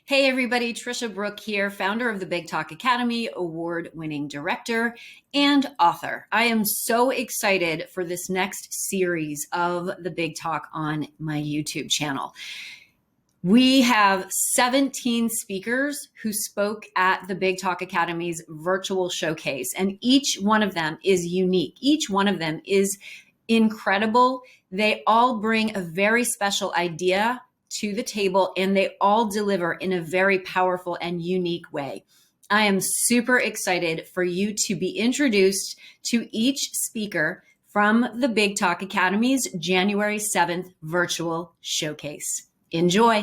Hey everybody, Tricia Brouk here, founder of the Big Talk Academy, award-winning director and author. I am so excited for this next series of the Big Talk on my YouTube channel. We have 17 speakers who spoke at the Big Talk Academy's virtual showcase, and each one of them is unique. Each one of them is incredible. They all bring a very special idea to the table, and they all deliver in a very powerful and unique way. I am super excited for you to be introduced to each speaker from the Big Talk Academy's January 7th virtual showcase. Enjoy.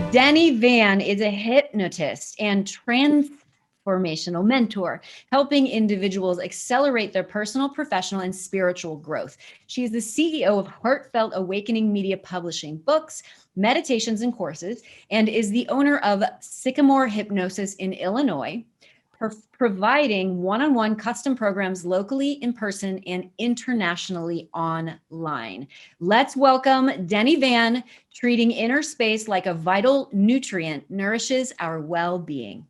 Deni Van is a hypnotist and transformational mentor, helping individuals accelerate their personal, professional, and spiritual growth. She is the CEO of Heartfelt Awakening Media Publishing books, meditations, and courses, and is the owner of Sycamore Hypnosis in Illinois, providing one-on-one custom programs locally, in person, and internationally online. Let's welcome Deni Van. Treating inner space like a vital nutrient nourishes our well-being.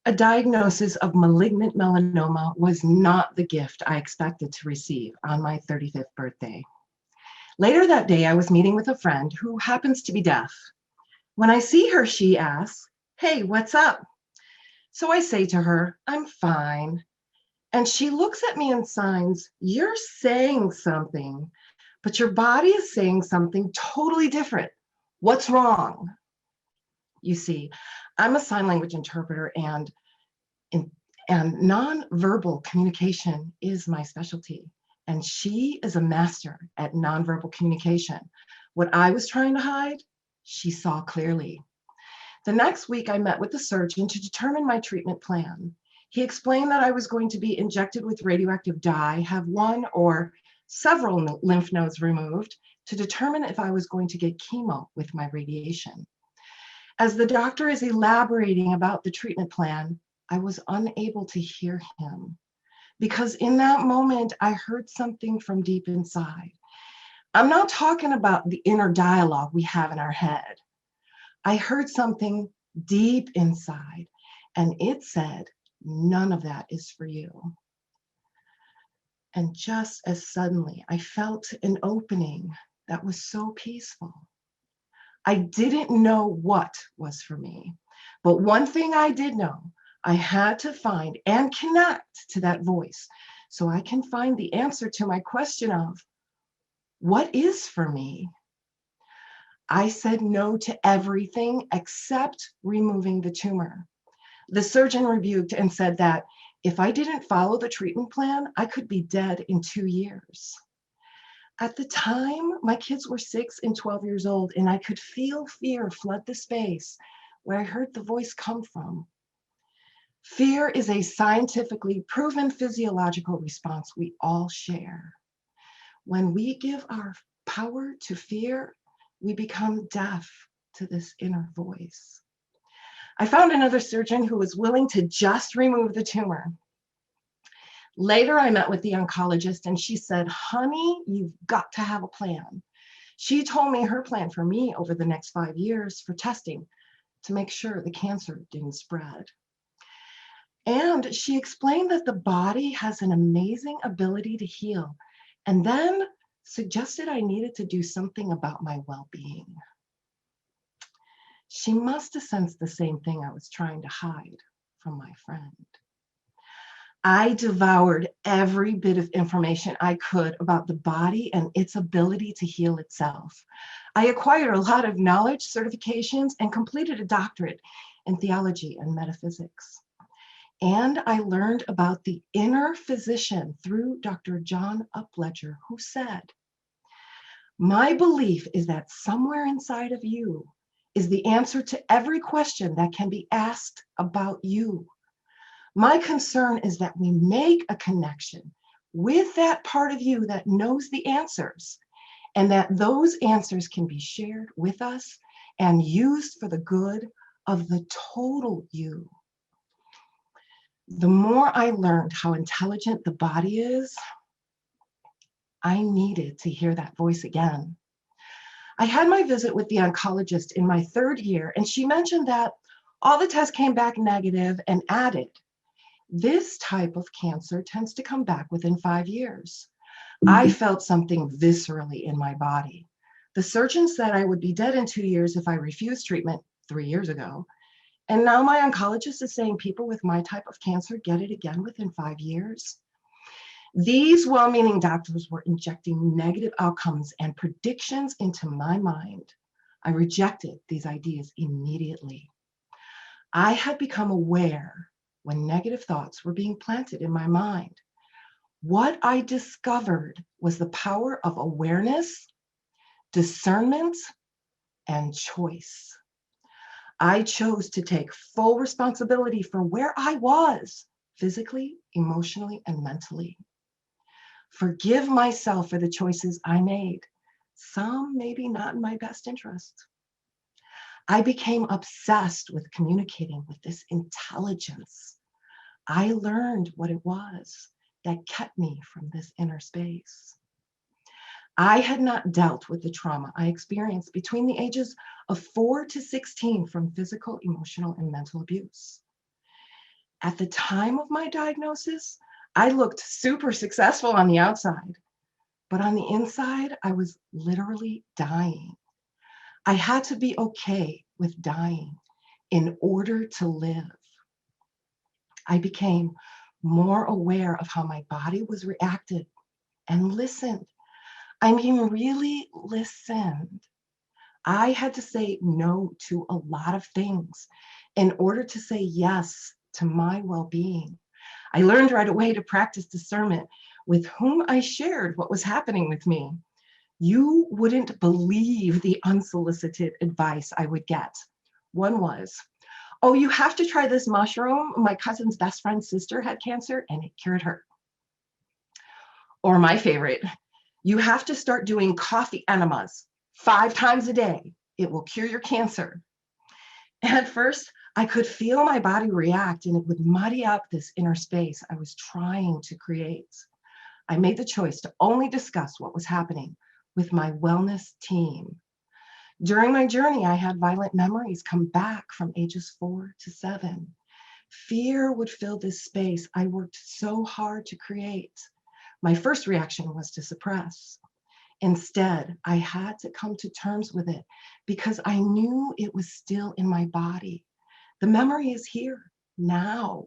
A diagnosis of malignant melanoma was not the gift I expected to receive on my 35th birthday. Later that day, I was meeting with a friend who happens to be deaf. When I see her, she asks, "Hey, what's up?" So I say to her, "I'm fine." And she looks at me and signs, "You're saying something, but your body is saying something totally different. What's wrong?" You see, I'm a sign language interpreter, and nonverbal communication is my specialty. And she is a master at nonverbal communication. What I was trying to hide, she saw clearly. The next week, I met with the surgeon to determine my treatment plan. He explained that I was going to be injected with radioactive dye, have one or several lymph nodes removed to determine if I was going to get chemo with my radiation. As the doctor is elaborating about the treatment plan, I was unable to hear him because in that moment, I heard something from deep inside. I'm not talking about the inner dialogue we have in our head. I heard something deep inside, and it said, "None of that is for you." And just as suddenly, I felt an opening that was so peaceful. I didn't know what was for me, but one thing I did know, I had to find and connect to that voice so I can find the answer to my question of, what is for me? I said no to everything except removing the tumor. The surgeon rebuked and said that if I didn't follow the treatment plan, I could be dead in 2 years. At the time, my kids were 6 and 12 years old, and I could feel fear flood the space where I heard the voice come from. Fear is a scientifically proven physiological response we all share. When we give our power to fear, we become deaf to this inner voice. I found another surgeon who was willing to just remove the tumor. Later, I met with the oncologist and she said, "Honey, you've got to have a plan." She told me her plan for me over the next 5 years for testing to make sure the cancer didn't spread. And she explained that the body has an amazing ability to heal, and then suggested I needed to do something about my well-being. She must have sensed the same thing I was trying to hide from my friend. I devoured every bit of information I could about the body and its ability to heal itself. I acquired a lot of knowledge, certifications, and completed a doctorate in theology and metaphysics. And I learned about the inner physician through Dr. John Upledger, who said, "My belief is that somewhere inside of you is the answer to every question that can be asked about you. My concern is that we make a connection with that part of you that knows the answers, and that those answers can be shared with us and used for the good of the total you." The more I learned how intelligent the body is, I needed to hear that voice again. I had my visit with the oncologist in my 3rd year, and she mentioned that all the tests came back negative and added, this type of cancer tends to come back within 5 years. I felt something viscerally in my body. The surgeon said I would be dead in 2 years if I refused treatment 3 years ago. And now my oncologist is saying people with my type of cancer get it again within 5 years. These well-meaning doctors were injecting negative outcomes and predictions into my mind. I rejected these ideas immediately. I had become aware when negative thoughts were being planted in my mind. What I discovered was the power of awareness, discernment, and choice. I chose to take full responsibility for where I was, physically, emotionally, and mentally. Forgive myself for the choices I made, some maybe not in my best interest. I became obsessed with communicating with this intelligence. I learned what it was that kept me from this inner space. I had not dealt with the trauma I experienced between the ages of 4 to 16 from physical, emotional, and mental abuse. At the time of my diagnosis, I looked super successful on the outside, but on the inside, I was literally dying. I had to be okay with dying in order to live. I became more aware of how my body was reacted and listened. I mean, really listened. I had to say no to a lot of things in order to say yes to my well-being. I learned right away to practice discernment with whom I shared what was happening with me. You wouldn't believe the unsolicited advice I would get. One was, oh, you have to try this mushroom. My cousin's best friend's sister had cancer and it cured her. Or my favorite, you have to start doing coffee enemas 5 times a day. It will cure your cancer. At first, I could feel my body react and it would muddy up this inner space I was trying to create. I made the choice to only discuss what was happening with my wellness team. During my journey, I had violent memories come back from ages 4 to 7. Fear would fill this space I worked so hard to create. My first reaction was to suppress. Instead, I had to come to terms with it because I knew it was still in my body. The memory is here now.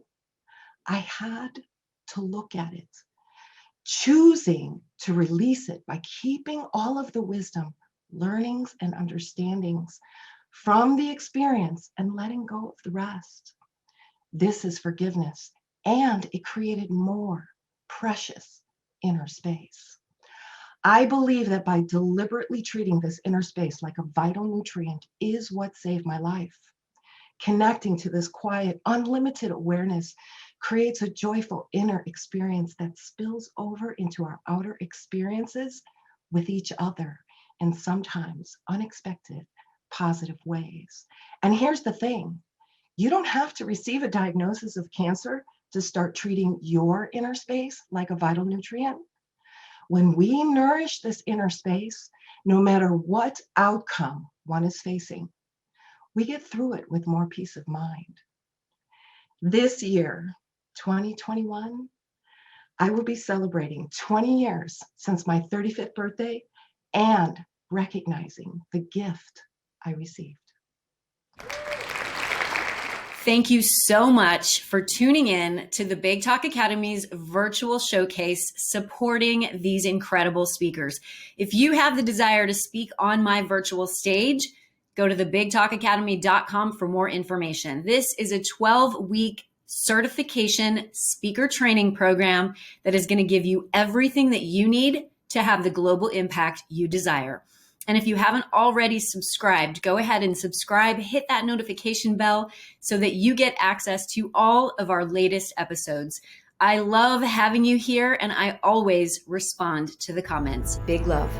I had to look at it, choosing to release it by keeping all of the wisdom, learnings, and understandings from the experience and letting go of the rest. This is forgiveness, and it created more precious inner space. I believe that by deliberately treating this inner space like a vital nutrient is what saved my life. Connecting to this quiet, unlimited awareness creates a joyful inner experience that spills over into our outer experiences with each other in sometimes unexpected, positive ways. And here's the thing, you don't have to receive a diagnosis of cancer to start treating your inner space like a vital nutrient. When we nourish this inner space, no matter what outcome one is facing, we get through it with more peace of mind. This year, 2021, I will be celebrating 20 years since my 35th birthday and recognizing the gift I received. Thank you so much for tuning in to the Big Talk Academy's virtual showcase supporting these incredible speakers. If you have the desire to speak on my virtual stage, go to thebigtalkacademy.com for more information. This is a 12-week certification speaker training program that is going to give you everything that you need to have the global impact you desire. And if you haven't already subscribed, go ahead and subscribe, hit that notification bell so that you get access to all of our latest episodes. I love having you here, and I always respond to the comments. Big love.